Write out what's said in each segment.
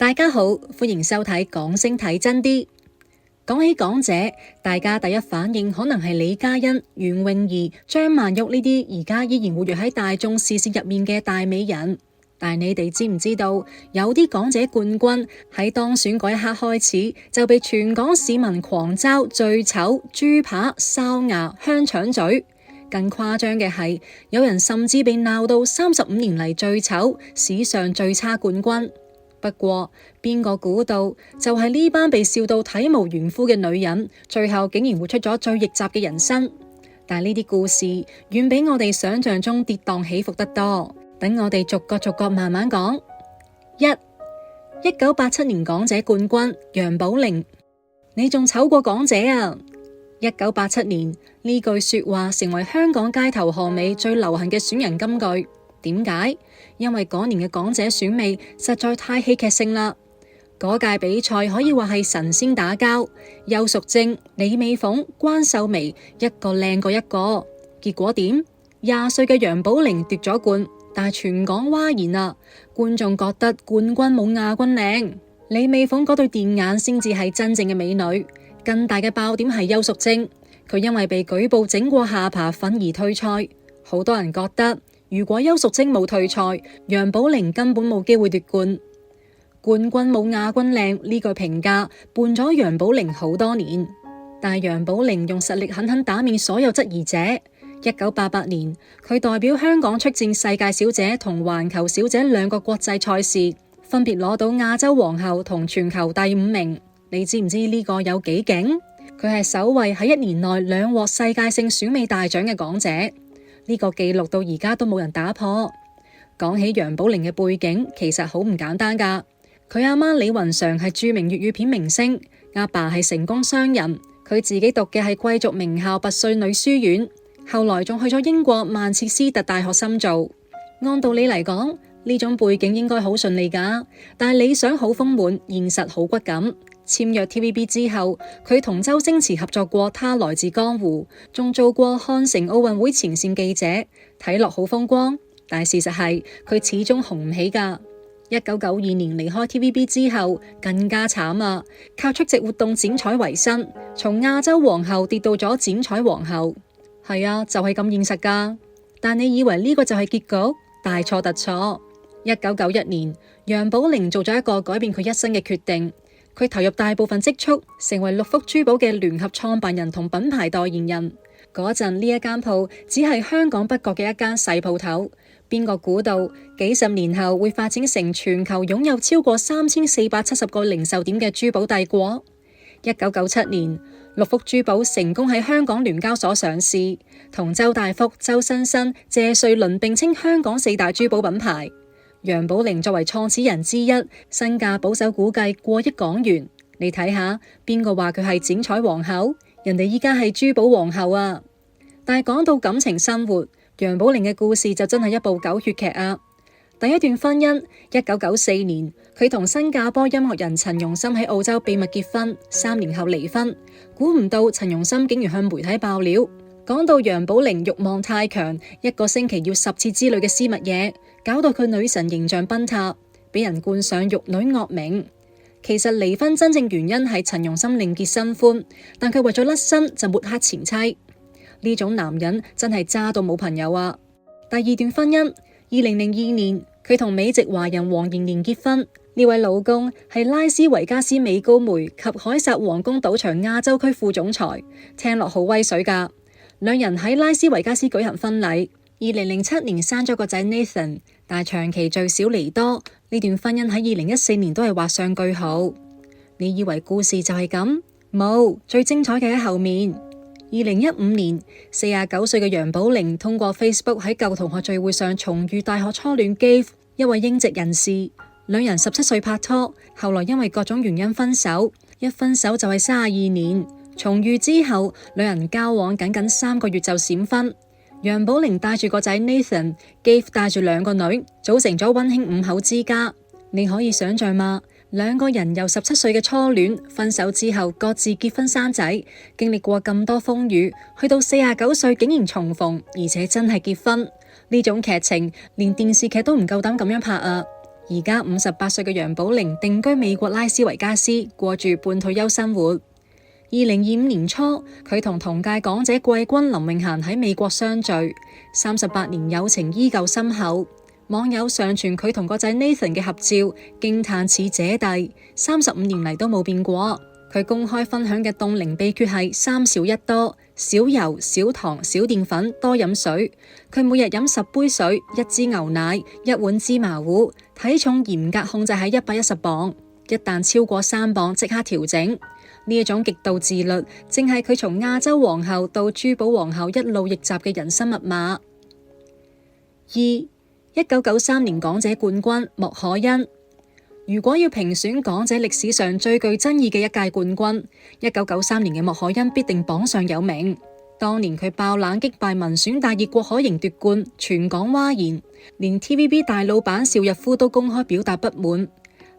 大家好，歡迎收睇港星睇真啲。講起港姐，大家第一反應可能係李嘉欣、袁詠儀、張曼玉呢啲而家依然活躍喺大眾視線入面嘅大美人。但你哋知唔知道，有啲港姐冠軍喺當選嗰一刻開始就被全港市民狂嘲最醜、豬扒、哨牙、香腸嘴。更誇張嘅係，有人甚至被鬧到35年嚟最醜、史上最差冠軍。不過邊個估到，就係呢班被笑到體無完膚嘅女人，最後竟然活出咗最逆襲嘅人生。但係呢啲故事遠比我哋想象中跌宕起伏得多。等我哋逐個慢慢講。1987年港姐冠軍楊寶玲，你仲醜過港姐啊！1987年呢句說話成為香港街頭巷尾最流行嘅選人金句。點解？因為嗰年嘅港姐選美實在太戲劇性啦。嗰屆比賽可以話係神仙打交，邱淑貞、李美鳳、關秀眉一個靚過一個。結果點？20歲嘅楊寶玲奪咗冠，但係全港嘩然啊！觀眾覺得冠軍冇亞軍靚，李美鳳嗰對電眼先至係真正嘅美女。更大嘅爆點係邱淑貞，佢因為被舉報整過下巴粉而退賽。好多人覺得，如果邱淑貞冇退賽，楊寶玲根本冇機會奪冠。冠軍冇亞軍靚呢句評價伴咗楊寶玲好多年，但係楊寶玲用實力狠狠打面所有質疑者。1988年，佢代表香港出戰世界小姐同環球小姐兩個國際賽事，分別攞到亞洲皇后同全球第5名。你知唔知呢個有幾勁？佢係首位喺1年內2獲世界性選美大獎嘅港姐。呢個記錄到而家都冇人打破。講起楊寶玲嘅背景，其實好唔簡單㗎。佢阿媽李雲裳係著名粵語片明星，阿爸係成功商人，佢自己讀嘅係貴族名校拔萃女書院，後來仲去咗英國曼徹斯特大學深造。按道理嚟講，呢種背景應該好順利㗎，但係理想好豐滿，現實好骨感。簽約 TVB 之後，佢同周星馳合作過《他來自江湖》，仲做過漢城奧運會前線記者，睇落好風光。但係事實係佢始終紅唔起㗎。1992年離開 TVB 之後，更加慘啊！靠出席活動剪彩為生，從亞洲皇后跌到咗剪彩皇后。係啊，就係咁現實㗎。但你以為呢個就係結局？大錯特錯。1991年，楊寶玲做咗一個改變佢一生嘅決定。佢投入大部分積蓄，成為6福珠寶嘅聯合創辦人同品牌代言人。嗰陣呢一間鋪只係香港北角嘅一間細鋪頭，邊個估到幾十年後會發展成全球擁有超過3470個零售點嘅珠寶帝國？1997年，6福珠寶成功喺香港聯交所上市，同周大福、周生生、謝瑞麟並稱香港4大珠寶品牌。楊寶玲作為創始人之一，身價保守估計過億港元。你睇下，邊個話佢係剪彩皇后？人哋依家係珠寶皇后啊！但係講到感情生活，楊寶玲嘅故事就真係一部狗血劇啊！第一段婚姻，1994年，佢同新加坡音樂人陳容森喺澳洲秘密結婚，3年後離婚。估唔到陳容森竟然向媒體爆料，講到楊寶玲慾望太強，一個星期要10次之類嘅私密嘢，搞到佢女神形象崩塌，俾人冠上玉女惡名。其實離婚真正原因係陳容森另結新歡，但佢為咗甩身就抹黑前妻。呢種男人真係渣到冇朋友啊！第二段婚姻，2002年，佢同美籍華人黃妍妍結婚。呢位老公係拉斯維加斯美高梅及凱撒皇宮賭場亞洲區副總裁，聽落好威水㗎。兩人喺拉斯維加斯舉行婚禮。2007年生咗個仔 Nathan， 但係長期聚少離多，呢段婚姻喺2014年都係畫上句號。你以為故事就係咁？冇，最精彩嘅喺後面。2015年，49歲嘅楊寶玲通過 Facebook 喺舊同學聚會上重遇大學初戀 Gav， 一位英籍人士。兩人17歲拍拖，後來因為各種原因分手，一分手就係32年。重遇之後，兩人交往僅僅3個月就閃婚。楊寶玲帶住個仔 Nathan，Gav 帶住2個女，組成咗溫馨5口之家。你可以想象嗎？兩個人由17歲嘅初戀分手之後各自結婚生仔，經歷過咁多風雨，去到49歲竟然重逢，而且真係結婚。呢種劇情連電視劇都唔夠膽咁樣拍啊！而家58歲嘅楊寶玲定居美國拉斯維加斯，過住半退休生活。2025年初，佢同同屆港姐季軍林永嫻喺美國相聚，38年友情依舊深厚。網友上傳佢同個仔 Nathan 嘅合照，驚嘆似姐弟，35年嚟都冇變過。佢公開分享嘅凍齡秘訣係3少1多：少油、少糖、少澱粉，多飲水。佢每日飲10杯水、1支牛奶、1碗芝麻糊，體重嚴格控制喺110磅，一旦超過3磅即刻調整。呢一種極度自律，正係佢從亞洲皇后到珠寶皇后一路逆襲嘅人生密碼。1993年港姐冠軍莫可欣。如果要評選港姐歷史上最具爭議嘅一屆冠軍，1993年嘅莫可欣必定榜上有名。當年佢爆冷擊敗民選大熱郭可盈奪冠，全港譁然，連 TVB 大老闆邵逸夫都公開表達不滿。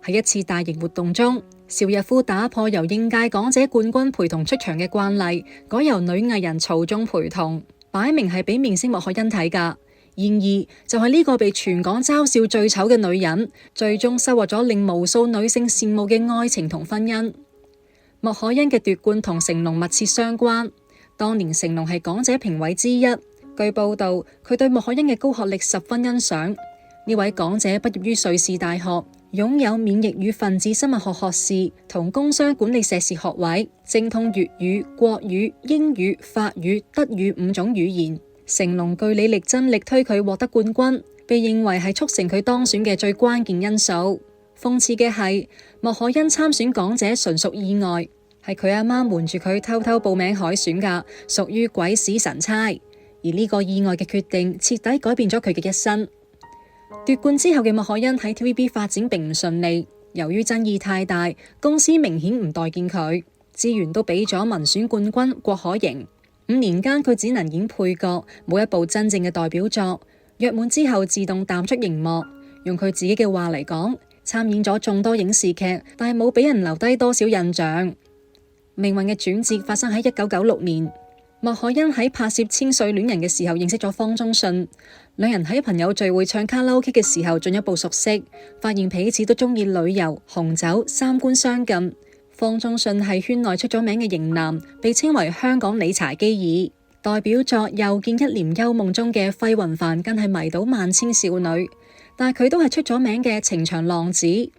喺一次大型活動中，邵逸夫打破由應屆港姐冠軍陪同出場嘅慣例，改由女藝人曹仲陪同，擺明係俾面色莫可欣睇㗎。然而，就係呢個被全港嘲笑最醜嘅女人，最終收穫咗令無數女性羨慕嘅愛情同婚姻。莫可欣嘅奪冠同成龍密切相關。當年成龍係港姐評委之一，據報道，佢對莫可欣嘅高學歷十分欣賞。呢位港姐畢業於瑞士大學，擁有免疫與分子生物學學士同工商管理碩士學位，精通粵語、國語、英語、法語、德語5種語言。成龍據理力爭力推佢獲得冠軍，被認為係促成佢當選嘅最關鍵因素。諷刺嘅係，莫可欣參選港姐純屬意外，係佢阿媽瞞住佢偷偷報名海選㗎，屬於鬼使神差。而呢個意外嘅決定，徹底改變咗佢嘅一生。奪冠之後嘅莫可欣喺 TVB 發展並唔順利，由於爭議太大，公司明顯唔待見佢，資源都俾咗民選冠軍郭可盈。5年間，佢只能演配角，冇一部真正嘅代表作。約滿之後，自動淡出熒幕。用佢自己嘅話嚟講，參演咗眾多影視劇，但係冇俾人留低多少印象。命運嘅轉折發生喺1996年，莫可欣喺拍攝《千歲戀人》嘅時候認識咗方中信，兩人喺朋友聚會唱卡拉 OK 嘅時候進一步熟悉，發現彼此都中意旅遊、紅酒，三觀相近。方中信係圈內出咗名嘅型男，被稱為香港理查基爾。代表作《又見一簾幽夢》中嘅費雲帆更係迷倒萬千少女，但佢都係出咗名嘅情場浪子。喺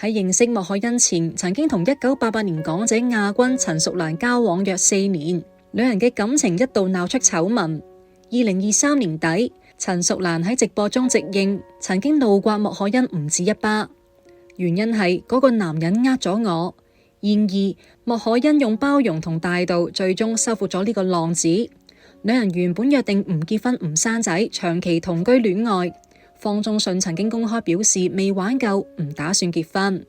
認識莫可欣前，曾經同1988年港姐亞軍陳淑蘭交往約4年，兩人嘅感情一度鬧出醜聞。2023年底，陳淑蘭喺直播中直認曾經怒刮莫可欣唔止一巴，原因係嗰個男人呃咗我。然而，莫可欣用包容同大度，最終收服咗呢個浪子。兩人原本約定唔結婚唔生仔，長期同居戀愛。方中信曾經公開表示未玩夠，唔打算結婚。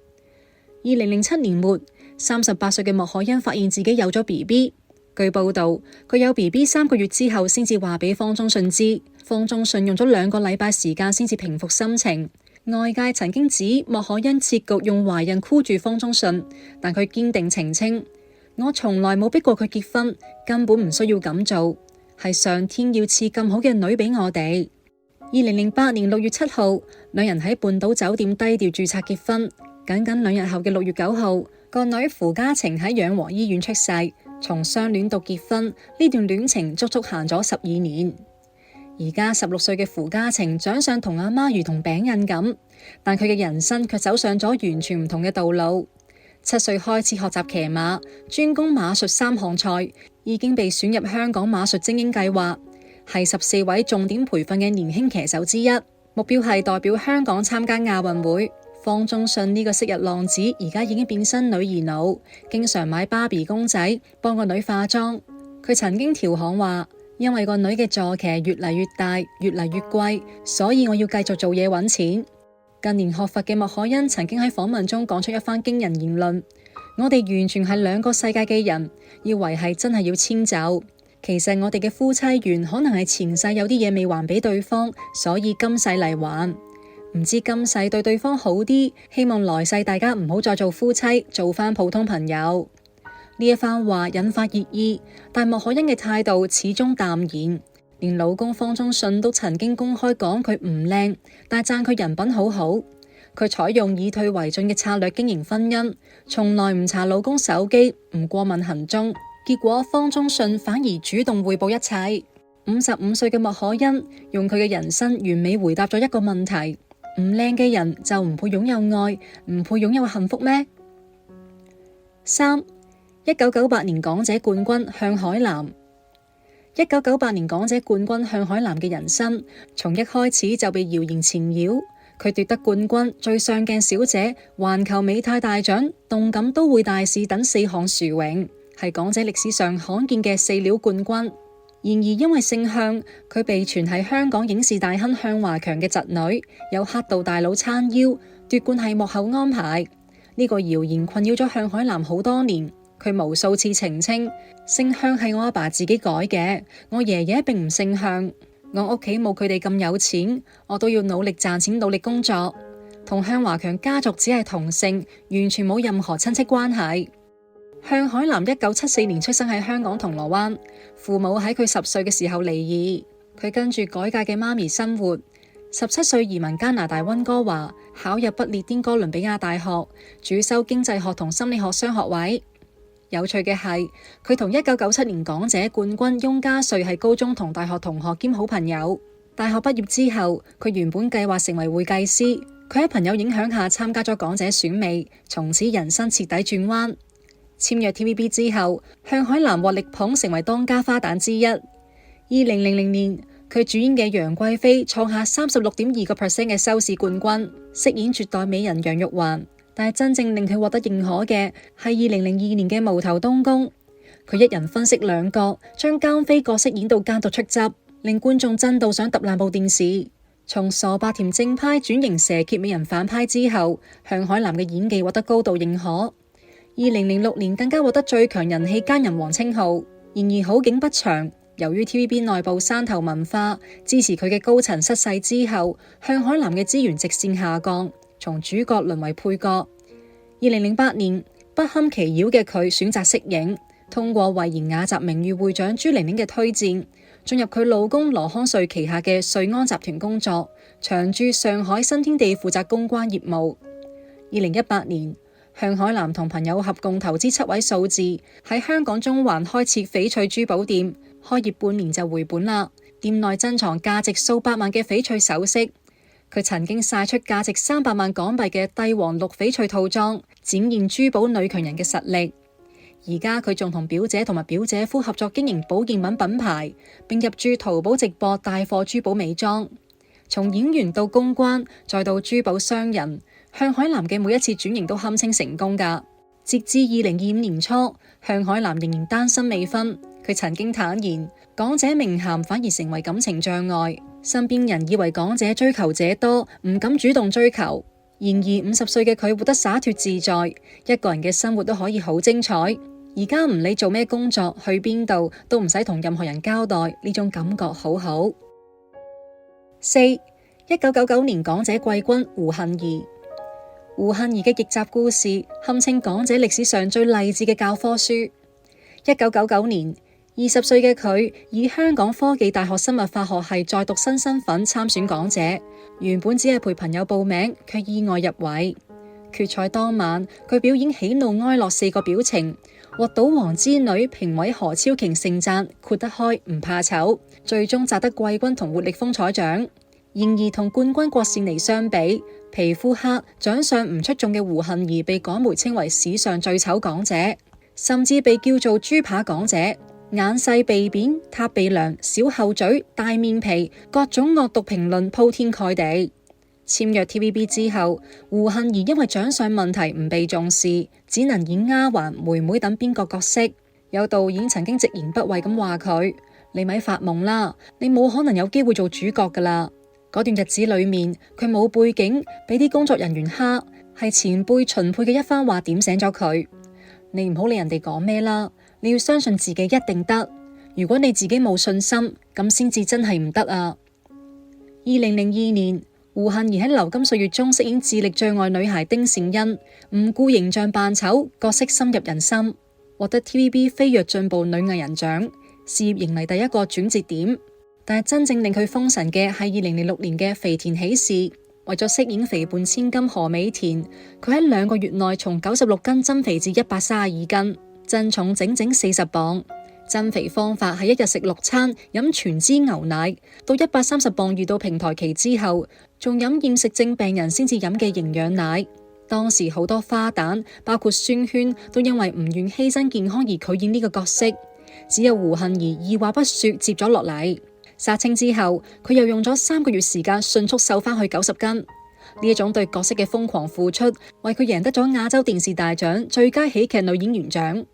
2007年末，38歲嘅莫可欣發現自己有咗 BB。據報道，佢有 BB 3個月之後先至話俾方中信知。方中信用咗2個禮拜時間先至平復心情。外界曾經指莫可欣設局用懷孕箍住方中信，但佢堅定澄清：我從來冇逼過佢結婚，根本唔需要咁做，係上天要賜咁好嘅女俾我哋。2008年6月7號，兩人喺半島酒店低調註冊結婚。僅僅2日後嘅6月9號，個女符嘉情喺養和醫院出世。從相戀到結婚，呢段戀情足足行咗12年。而家16歲嘅符嘉情長相同阿媽如同餅印咁，但佢嘅人生卻走上咗完全唔同嘅道路。7歲開始學習騎馬，專攻馬術3項賽，已經被選入香港馬術精英計劃，係14位重點培訓嘅年輕騎手之一，目標係代表香港參加亞運會。方中信呢個昔日浪子，而家已經變身女兒腦，經常買芭比公仔幫個女化妝。佢曾經調侃話：因為個女嘅坐騎越嚟越大，越嚟越貴，所以我要繼續做嘢揾錢。近年學佛嘅莫可欣曾經喺訪問中講出一番驚人言論：我哋完全係2個世界嘅人，要維繫真係要遷就。其實我哋嘅夫妻緣可能係前世有啲嘢未還俾對方，所以今世嚟還。唔知今世對對方好啲，希望來世大家唔好再做夫妻，做返普通朋友。呢一番話引發熱議，但莫可欣嘅態度始終淡然。連老公方中信都曾經公開講佢唔靚，但讚佢人品好好。佢採用以退為進嘅策略經營婚姻，從來唔查老公手機，唔過問行蹤。結果方中信反而主動匯報一切。55歲嘅莫可欣用佢嘅人生完美回答咗一個問題：唔靚嘅人就唔配擁有愛，唔配擁有幸福咩？3. 1998年港姐冠軍向海嵐。1998年港姐冠軍向海嵐嘅人生，從一開始就被謠言纏繞。佢奪得冠軍、最上鏡小姐、環球美態大獎、動感都會大使等4項殊榮，係港姐歷史上罕見嘅4料冠軍。然而因為姓向，佢被傳係香港影視大亨向華強嘅侄女，有黑道大佬撐腰，奪冠係幕後安排。呢個謠言困擾咗向海嵐好多年，佢無數次澄清，姓向係我阿爸自己改嘅，我爺爺並唔姓向，我屋企冇佢哋咁有錢，我都要努力賺錢，努力工作。同向華強家族只係同姓，完全冇任何親戚關係。向海嵐1974年出生喺香港銅鑼灣，父母喺佢10歲嘅時候離異，佢跟住改嫁嘅媽咪生活。17歲移民加拿大溫哥華，考入不列顛哥倫比亞大學，主修經濟學同心理學雙學位。有趣嘅係，佢同1997年港姐冠軍翁家瑞係高中同大學同學兼好朋友。大學畢業之後，佢原本計劃成為會計師，佢喺朋友影響下參加咗港姐選美，從此人生徹底轉彎。簽約 TVB 之後，向海嵐獲力捧成為當家花旦之一。2000年，佢主演嘅《楊貴妃》創下36.2% 嘅收視冠軍，飾演絕代美人楊玉環。但係真正令佢獲得認可嘅係2002年嘅《無頭東宮》，佢一人分飾兩角，將奸妃角色演到奸到出汁，令觀眾真到想揼爛部電視。從傻白甜正派轉型蛇蠍美人反派之後，向海嵐嘅演技獲得高度認可。2006年更加獲得最強人氣奸人王稱號。然而好景不長，由於 TVB 內部山頭文化，支持佢嘅高層失勢之後，向海嵐嘅資源直線下降，從主角淪為配角。2008年，不堪其擾嘅佢選擇息影，通過維賢雅集名譽會長朱玲玲嘅推薦，進入佢老公羅康瑞旗下嘅瑞安集團工作，長駐上海新天地負責公關業務。2018年，向海嵐同朋友合共投資7位數字，喺香港中環開設翡翠珠寶店，開業半年就回本啦。店內珍藏價值數百萬嘅翡翠首飾。佢曾經晒出價值300萬港幣嘅帝王綠翡翠套裝，展現珠寶女強人嘅實力。而家佢仲同表姐同埋表姐夫合作經營保健品品牌，並入駐淘寶直播帶貨珠寶美妝。從演員到公關，再到珠寶商人，向海嵐嘅每一次轉型都堪稱成功㗎。截至2025年初，向海嵐仍然單身未婚。佢曾經坦言，港姐名銜反而成為感情障礙，身邊人以為港姐追求者多，唔敢主動追求。然而50歲嘅佢活得灑脫自在，一個人嘅生活都可以好精彩。而家唔理做咩工作，去邊度都唔使同任何人交代，呢種感覺好好。4. 1999年港姐季軍胡杏兒。胡杏兒嘅逆襲故事堪稱港姐歷史上最勵志嘅教科書。1999年，20歲嘅佢以香港科技大學生物化學系在讀生身份參選港姐，原本只係陪朋友報名，卻意外入圍。決賽當晚，佢表演喜怒哀樂4個表情，獲賭王之女評委何超瓊盛讚豁得開唔怕醜，最終摘得季軍同活力風采獎。然而同冠軍郭羨妮相比，皮膚黑、長相唔出眾嘅胡杏兒被港媒稱為史上最醜港姐，甚至被叫做豬扒港姐。眼細鼻扁、塌鼻梁、小厚嘴、大面皮，各種惡毒評論鋪天蓋地。簽約 TVB 之後，胡杏兒因為長相問題唔被重視，只能演丫鬟、妹妹等邊個角色。有導演曾經直言不諱咁話佢：你咪發夢啦，你冇可能有機會做主角噶啦。嗰段日子裏面，佢冇背景，俾啲工作人員蝦，係前輩秦沛嘅一番話點醒咗佢。你唔好理人哋講咩啦，你要相信自己一定得。如果你自己冇信心，咁先至真係唔得啊。2002年，胡杏兒喺《流金歲月》中飾演智力障礙女孩丁善恩，唔顧形象扮醜，角色深入人心，獲得 TVB 飛躍進步女藝人獎，事業迎嚟第一個轉折點。但係真正令佢封神嘅係2006年嘅《肥田喜事》，為咗飾演肥胖千金何美田，佢喺2個月內從96斤增肥至132斤，增重整整40磅。增肥方法係一日食6餐，飲全脂牛奶。到130磅遇到平台期之後，仲飲厭食症病人先至飲嘅營養奶。當時好多花旦，包括孫軒，都因為唔願犧牲健康而拒演呢個角色，只有胡杏兒二話不說接咗落嚟。殺青之後，佢又用咗3個月時間迅速瘦翻去90斤。呢一種對角色嘅瘋狂付出，為佢贏得咗亞洲電視大獎最佳喜劇女演員獎。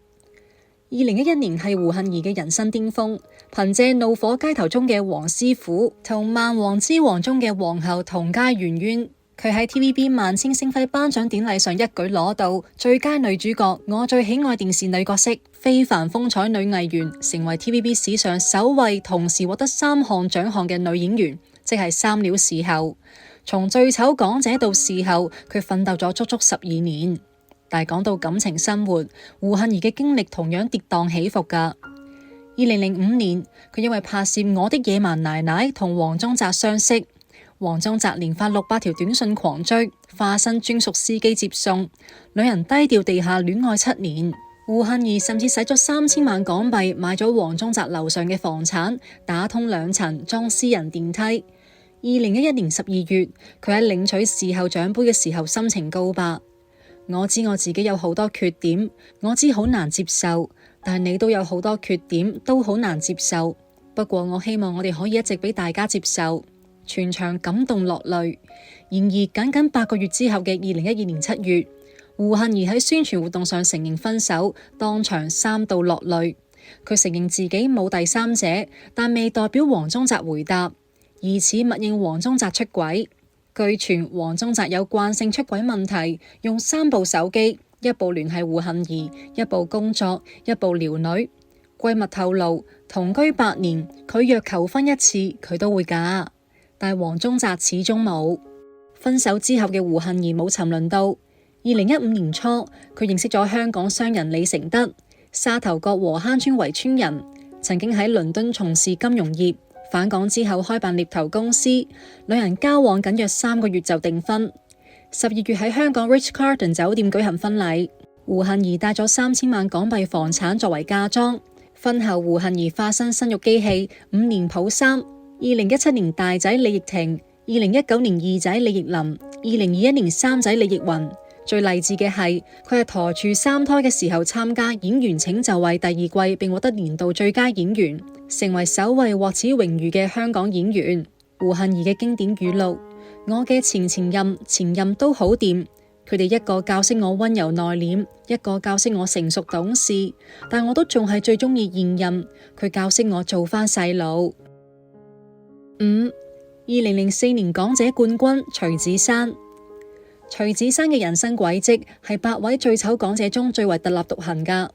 2011年係胡杏兒嘅人生巔峰，憑借《怒火街頭》中嘅黃師傅同《萬王之王》中嘅皇后同階圓圓，佢喺 TVB 萬千星輝頒獎典禮上一舉攞到最佳女主角，我最喜愛電視女角色，非凡風采女藝員，成為 TVB 史上首位同時獲得3項獎項嘅女演員，即係3料視后。從最醜港姐到視后，佢奮鬥咗足足12年。但係講到感情生活，胡杏兒嘅經歷同樣跌宕起伏噶。2005年，佢因為拍攝《我的野蠻奶奶》同黃宗澤相識，黃宗澤連發600條短信狂追，化身專屬司機接送，兩人低調地下戀愛7年。胡杏兒甚至使咗3000萬港幣買咗黃宗澤樓上嘅房產，打通2層裝私人電梯。2011年12月，佢喺領取視后獎盃嘅時候深情告白。我知我自己有好多缺點，我知好難接受，但你都有好多缺點，都好難接受。不過我希望我哋可以一直俾大家接受。全場感動落淚。然而僅僅8個月之後嘅2012年7月，胡杏兒喺宣傳活動上承認分手，當場3度落淚。佢承認自己冇第三者，但未代表黃宗澤回答，疑似默認黃宗澤出軌。據傳黃宗澤有慣性出軌問題，用3部手機，一部聯繫胡杏兒，一部工作，一部撩女。閨蜜透露，同居8年，佢若求婚1次，佢都會嫁。但黃宗澤始終冇。分手之後嘅胡杏兒冇沉淪到。2015年初，佢認識咗香港商人李承德，沙頭角禾坑村圍村人，曾經喺倫敦從事金融業。返港之後開辦獵頭公司，兩人交往僅約3個月就訂婚。12月喺香港 Ritz-Carlton 酒店舉行婚禮，胡杏兒帶咗3000萬港幣房產作為嫁妝。婚後胡杏兒化身生育機器，5年抱3。2017年大仔李奕廷，2019年2仔李奕林，2021年3仔李奕雲。最勵志嘅係，佢係陀住3胎嘅時候參加《演員請就位》第2季，並獲得年度最佳演員，成為首位獲此榮譽嘅香港演員。胡杏兒嘅經典語錄：我嘅前任都好掂，佢哋一個教識我溫柔內斂，一個教識我成熟懂事，但我都仲係最鍾意現任，佢教識我做返細路。5. 2004年港姐冠軍徐子珊。徐子珊嘅人生軌跡係8位最醜港姐中最為特立獨行㗎。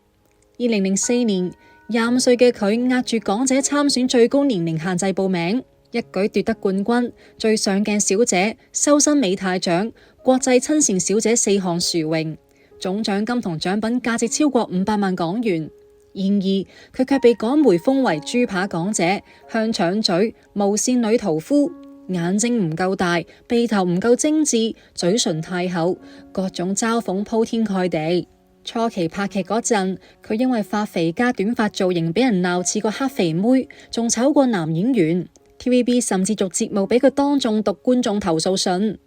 2004年，25歲嘅佢壓住港姐參選最高年齡限制報名，一舉奪得冠軍、最上鏡小姐、修身美太獎、國際親善小姐4項殊榮，總獎金同獎品價值超過500萬港元。然而，佢卻被港媒封為豬扒港姐、香腸嘴、無線女屠夫。眼睛唔夠大，鼻頭唔夠精緻，嘴唇太厚，各種嘲諷鋪天蓋地。初期拍劇嗰陣，佢因為發肥加短髮造型俾人鬧似個黑肥妹，仲醜過男演員。TVB 甚至續節目俾佢當眾讀觀眾投訴信。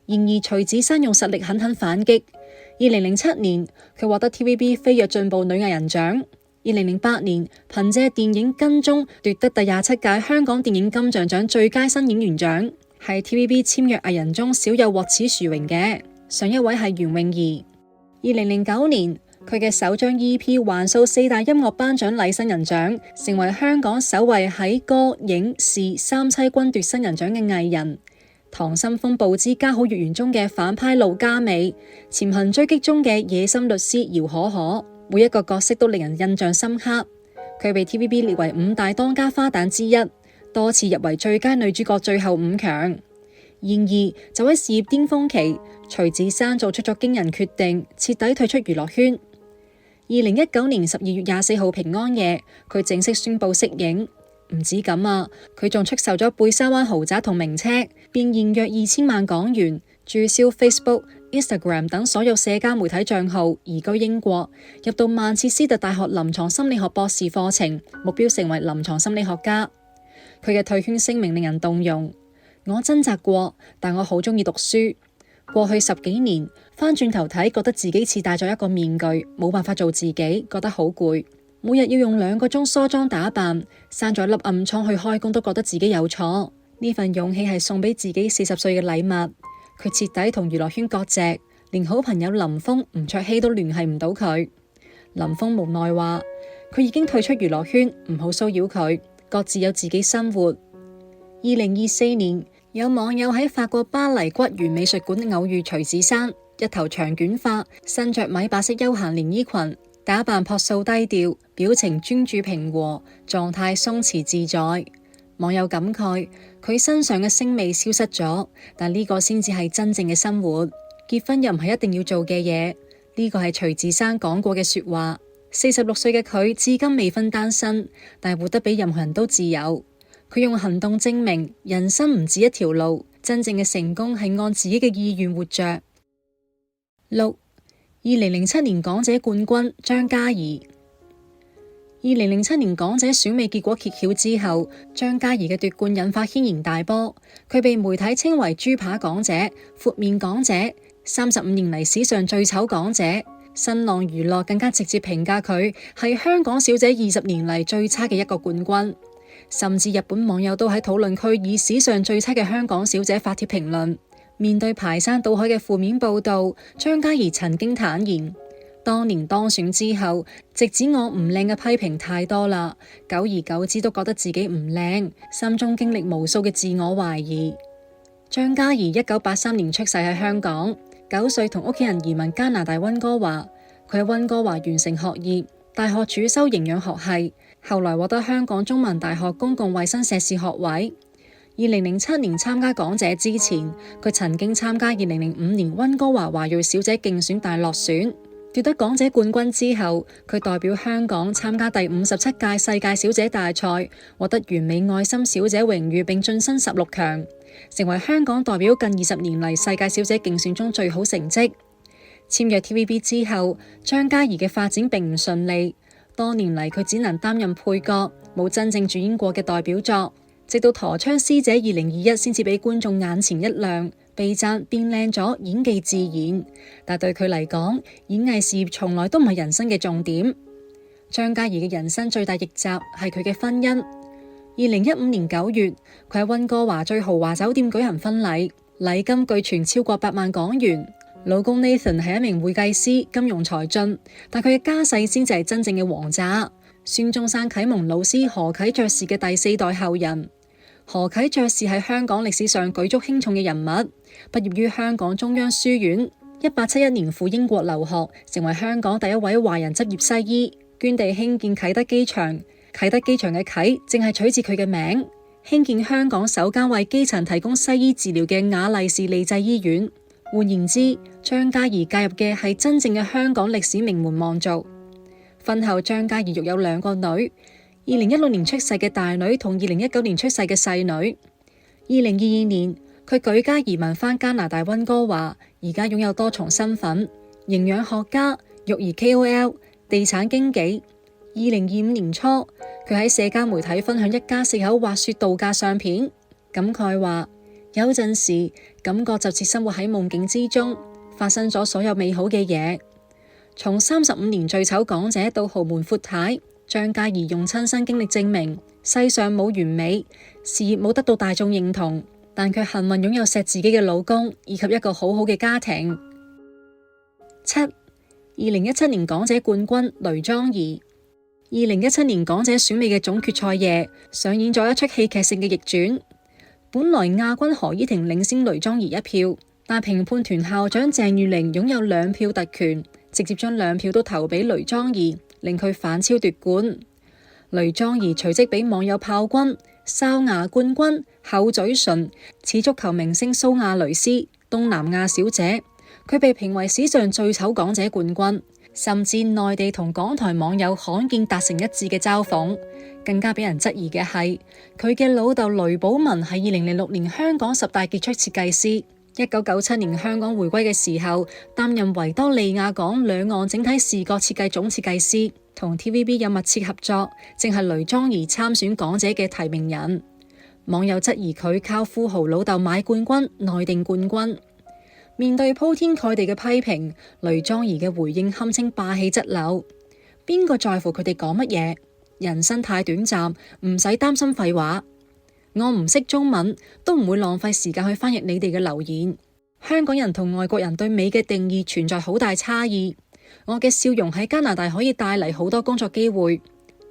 然而徐子珊用實力狠狠反擊。2007年，佢獲得 TVB 飛躍進步女藝人獎。2008年，憑借電影《跟蹤》奪得第27屆香港電影金像獎最佳新演員獎，係 TVB 簽約藝人中少有獲此殊榮嘅。上一位係袁詠儀。2009年，佢嘅首張 EP 橫掃4大音樂頒獎禮新人獎，成為香港首位喺歌、影、視3棲均奪新人獎嘅藝人。《溏心風暴之家好月圓》中嘅反派陸嘉美，《潛行追擊》中嘅野心律師姚可可。每一個角色都令人印象深刻，佢被 TVB 列為5大當家花旦之一，多次入圍最佳女主角最後5強。然而就喺事業巔峰期，徐子珊做出咗驚人決定，徹底退出娛樂圈。2019年12月24號平安夜，佢正式宣布息影。唔止咁啊，佢仲出售咗貝沙灣豪宅同名車，便現約$200000，註銷 Facebook、Instagram 等所有社交媒體賬號，移居英國，入讀曼徹斯特大學臨床心理學博士課程，目標成為臨床心理學家。佢嘅退圈聲明令人動容。我掙扎過，但我好鍾意讀書。過去10幾年，翻轉頭睇，覺得自己似戴咗一個面具，冇辦法做自己，覺得好攰。每日要用2個鐘梳妝打扮，生咗粒暗瘡去開工，都覺得自己有錯。呢份勇氣係送俾自己40歲嘅禮物。佢徹底同娛樂圈割席，連好朋友林峰、吳卓羲都聯繫唔到佢。林峰無奈話：佢已經退出娛樂圈，唔好騷擾佢，各自有自己生活。2024年，有網友喺法國巴黎骨源美術館偶遇徐子珊，一頭長捲髮，身着米白色休閒連衣裙，打扮樸素低調，表情專注平和，狀態鬆弛自在。網友感慨佢身上嘅星味消失咗，但呢個先至係真正嘅生活。結婚又唔係一定要做嘅嘢，呢個係徐子珊講過嘅說話。46歲嘅佢至今未婚單身，但係活得比任何人都自由。佢用行動證明人生唔止一條路，真正嘅成功係按自己嘅意願活着。6. 2007年港姐冠軍張嘉怡。2007年港姐選美結果揭曉之後，張嘉怡嘅奪冠引發軒然大波。佢被媒體稱為豬扒港姐、闊面港姐、35年嚟史上最醜港姐。新浪娛樂更加直接評價佢係香港小姐20年嚟最差嘅一個冠軍。甚至日本網友都喺討論區以史上最差嘅香港小姐發帖評論。面對排山倒海嘅負面報道，張嘉怡曾經坦言，當年當選之後，直指我唔靚嘅批評太多啦，久而久之都覺得自己唔靚，心中經歷無數嘅自我懷疑。張嘉怡1983年出世喺香港，9歲同屋企人移民加拿大溫哥華。佢喺溫哥華完成學業，大學主修營養學系，後來獲得香港中文大學公共衛生碩士學位。2007年參加港姐之前，佢曾經參加2005年溫哥華華裔小姐競選大落選，奪得港姐冠軍之後，佢代表香港參加第57屆世界小姐大賽，獲得完美愛心小姐榮譽，並晉身16強，成為香港代表近20年嚟世界小姐競選中最好成績。簽約 TVB 之後，張嘉怡嘅發展並唔順利，多年嚟佢只能擔任配角，冇真正主演過嘅代表作。直到《陀槍師姐2021》先至俾觀眾眼前一亮，被讚變靚咗，演技自然。但對佢嚟講，演藝事業從來都唔係人生嘅重點。張嘉怡嘅人生最大逆襲係佢嘅婚姻。2015年9月，佢喺溫哥華最豪華酒店舉行婚禮，禮金據傳超過8萬港元。老公 Nathan 係一名會計師，金融才俊，但佢嘅家世先至係真正嘅王炸。孫中山啟蒙老師何啟爵士嘅第4代後人。何啟爵士係香港歷史上舉足輕重嘅人物，畢業於香港中央書院，1871年赴英國留學，成為香港第一位華人執業西醫，捐地興建啟德機場。啟德機場嘅啟正係取自佢嘅名，興建香港首間為基層提供西醫治療嘅雅麗氏利濟醫院。換言之，張嘉怡介入嘅係真正嘅香港歷史名門望族。婚後張嘉怡育有2個女。2016年出世嘅大女同2019年出世嘅細女。2022年，佢舉家移民返加拿大溫哥華，而家擁有多重身份：營養學家、育兒 KOL、地產經紀。2025年初，佢喺社交媒體分享一家4口滑雪度假相片，感慨話：有陣時感覺就似生活喺夢境之中，發生咗所有美好嘅嘢。從35年最醜港姐到豪門闊太，張嘉怡用親身經歷證明，世上冇完美，事業冇得到大眾認同，但卻幸運擁有錫自己嘅老公，以及一個好好嘅家庭。7. 2017年港姐冠軍雷莊儀。2017年港姐選美嘅總決賽夜，上演咗一出戲劇性嘅逆轉。本來亞軍何依婷領先雷莊儀1票，但評判團校長鄭裕玲擁有2票特權，直接將2票都投俾雷莊儀，令佢反超奪冠。雷莊儀隨即俾網友炮轟：哨牙冠軍、厚嘴唇，似足球明星蘇亞雷斯、東南亞小姐。佢被評為史上最醜港姐冠軍，甚至內地同港台網友罕見達成一致嘅嘲諷。更加俾人質疑嘅係佢嘅老豆雷寶文係2006年香港10大傑出設計師，1997年香港回歸嘅時候擔任維多利亞港兩岸整體視覺設計總設計師，同 TVB 有密切合作，正係雷莊儀參選港姐嘅提名人。網友質疑佢靠富豪老豆買冠軍，內定冠軍。面對鋪天蓋地嘅批評，雷莊儀嘅回應堪稱霸氣側漏。邊個在乎佢哋講乜嘢？人生太短暫，唔使擔心廢話。我唔識中文，都唔會浪費時間去翻譯你哋嘅留言。香港人同外國人對美嘅定義存在好大差異。我嘅笑容喺加拿大可以帶嚟好多工作機會。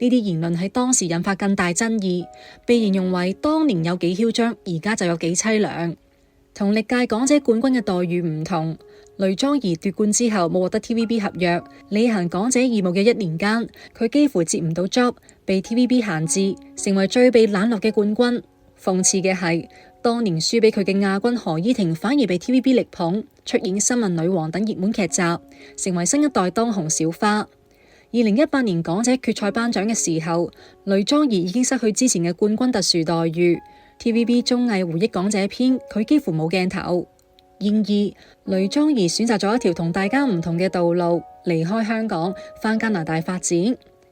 呢啲言論喺當時引發更大爭議，被形容為當年有幾囂張，而家就有幾淒涼。同歷屆港姐冠軍嘅待遇唔同，雷莊儀奪冠之後冇獲得 TVB 合約，履行港姐義務嘅1年間，佢幾乎接唔到 job，被 TVB 閒置，成為最被冷落嘅冠軍。諷刺嘅係，當年輸俾佢嘅亞軍何依婷反而被 TVB 力捧，出演新聞女王等熱門劇集，成為新一代當紅小花。2018年港姐決賽頒獎嘅時候，雷莊儀已經失去之前嘅冠軍特殊待遇。TVB 綜藝回憶港姐篇，佢幾乎冇鏡頭。然而，雷莊儀選擇咗一條同大家唔同嘅道路，離開香港，返加拿大發展。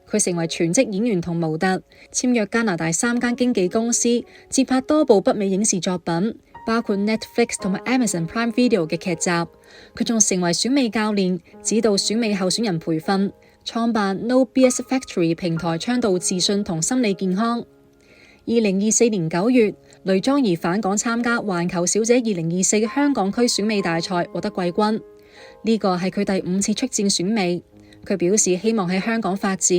佢成為全職演員同模特，簽約加拿大3間經紀公司，接拍多部北美影視作品，包括 Netflix 同埋 Amazon Prime Video 嘅劇集。佢仲成為選美教練，指導選美候選人培訓，創辦 No BS Factory 平台，倡導自信同心理健康。2024年9月，雷莊儀返港參加環球小姐2024嘅香港區選美大賽，獲得季軍。呢個係佢第5次出戰選美。佢表示希望喺香港發展。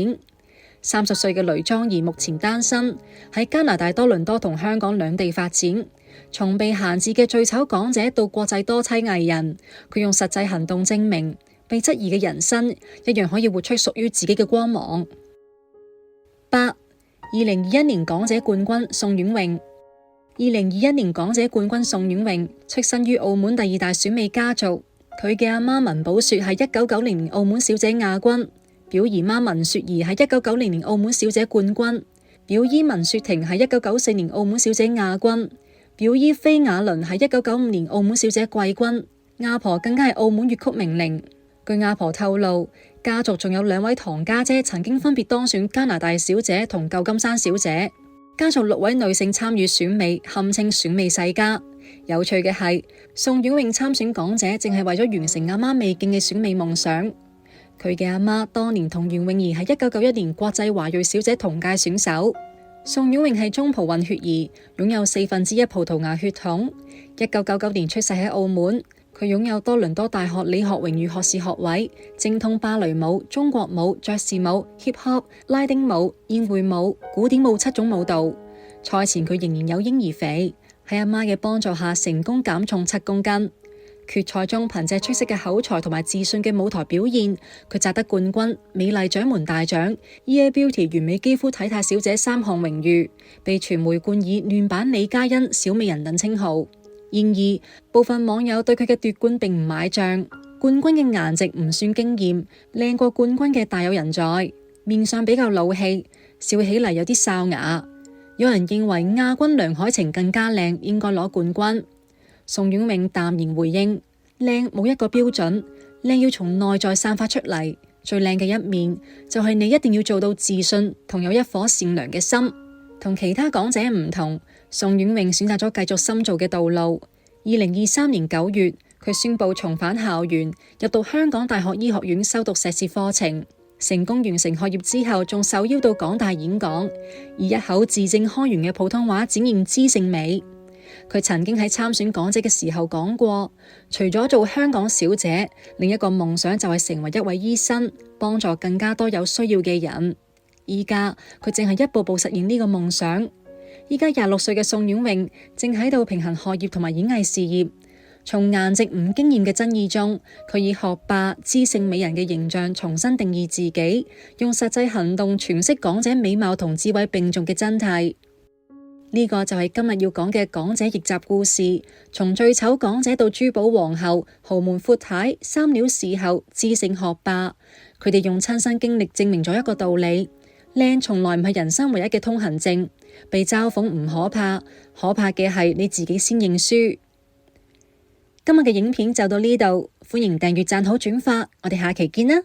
30歲嘅雷莊儀目前單身，喺加拿大多倫多同香港兩地發展。從被閒置嘅最醜港姐到國際多棲藝人，佢用實際行動證明，被質疑嘅人生一樣可以活出屬於自己嘅光芒。8. 2021年港姐冠軍宋婉穎。2021年港姐冠軍宋婉穎出身於澳門第2大選美家族，佢嘅阿媽文寶雪係1990年澳門小姐亞軍，表姨媽文雪兒係1990年澳門小姐冠軍，表姨文雪婷係1994年澳門小姐亞軍，表姨菲雅倫係1995年澳門小姐季軍，亞婆更加係澳門粵曲名伶。據亞婆透露，家族仲有2位堂家姐曾經分別當選加拿大小姐同舊金山小姐。家族6位女性參與選美，堪稱選美世家。有趣嘅係，宋婉穎參選港姐，正係為咗完成阿媽未竟嘅選美夢想。佢嘅阿媽當年同袁詠儀係1991年國際華裔小姐同屆選手。宋婉穎係中葡混血兒，擁有1/4葡萄牙血統。1999年出世喺澳門。佢擁有多倫多大學理學榮譽學士學位，精通芭蕾舞、中國舞、爵士舞、hip hop、拉丁舞、宴會舞、古典舞7種舞蹈。賽前佢仍然有嬰兒肥，喺阿媽嘅幫助下成功減重7公斤。決賽中憑借出色嘅口才同埋自信嘅舞台表現，佢摘得冠軍、美麗獎門大獎、EA Beauty 完美肌膚體態小姐3項榮譽，被傳媒冠以嫩版李嘉欣、小美人等稱號。然而，部分網友對佢嘅奪冠並唔買賬。冠軍嘅顏值唔算驚艷，靚過冠軍嘅大有人在，面上比較老氣，笑起嚟有啲哨牙。有人認為亞軍梁海晴更加靚，應該攞冠軍。宋婉穎淡然回應：靚冇一個標準，靚要從內在散發出嚟。最靚嘅一面就係你一定要做到自信同有一顆善良嘅心。同其他港姐唔同，宋婉穎選擇咗繼續深造嘅道路。2023年9月，佢宣布重返校園，入讀香港大學醫學院修讀碩士課程。成功完成學業之後，仲受邀到港大演講，以一口字正腔圓嘅普通話展現知性美。佢曾經喺參選港姐嘅時候講過，除咗做香港小姐，另一個夢想就係成為一位醫生，幫助更加多有需要嘅人。依家佢正係一步步實現呢個夢想。依家26歲嘅宋婉穎正喺度平衡學業同埋演藝事業。從顏值唔驚艷嘅爭議中，佢以學霸、知性美人嘅形象重新定義自己，用實際行動詮釋港姐美貌同智慧並重嘅真諦。呢個就係今日要講嘅港姐逆襲故事，從最醜港姐到珠寶皇后、豪門闊太、三料視后、知性學霸，佢哋用親身經歷證明咗一個道理：靚從來唔係人生唯一嘅通行證。被嘲諷唔可怕，可怕嘅係你自己先認輸。今日嘅影片就到呢度，歡迎訂閱、讚好、轉發，我哋下期見啦！